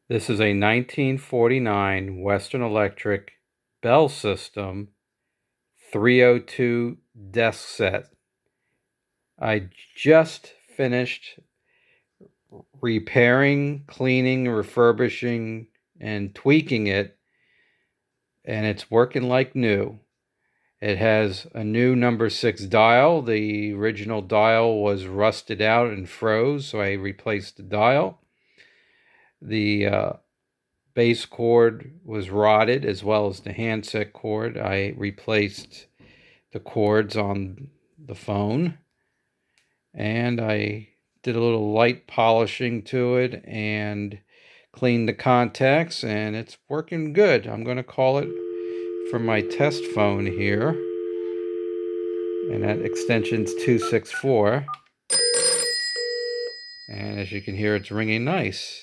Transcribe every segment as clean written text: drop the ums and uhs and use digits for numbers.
This is a 1949 Western Electric Bell System 302 desk set. I just finished repairing, cleaning, refurbishing, and tweaking it, and it's working like new. It has a new number 6 dial. The original dial was rusted out and froze, so I replaced the dial. The base cord was rotted, as well as the handset cord. I replaced the cords on the phone, and I did a little light polishing to it and cleaned the contacts, and it's working good. I'm going to call it from my test phone here, and that extension's 264. And as you can hear, it's ringing nice.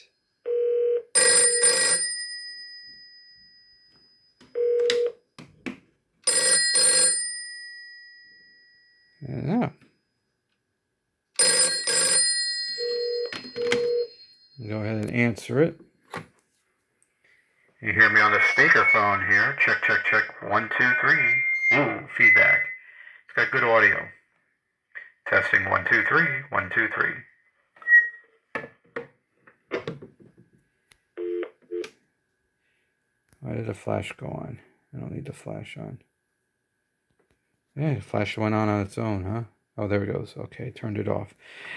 Yeah. Go ahead and answer it. You hear me on the speakerphone here. Check, check, check. 1, 2, 3. Ooh, feedback. It's got good audio. Testing 1, 2, 3. 1, 2, 3. Why did the flash go on? I don't need the flash on. Yeah, the flash went on its own, huh? Oh, there it goes. Okay, turned it off.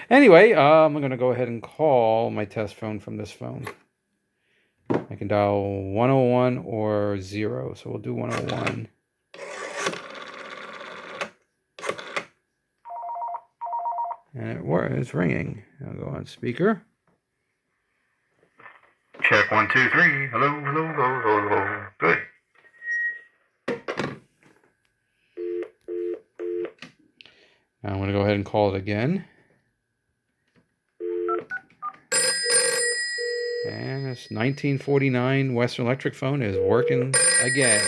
Anyway, I'm going to go ahead and call my test phone from this phone. I can dial 101 or 0, so we'll do 101. And it's ringing. I'll go on speaker. Check 1, 2, 3. Hello, hello, hello, hello, hello. Good. Now I'm going to go ahead and call it again. And this 1949 Western Electric phone is working again.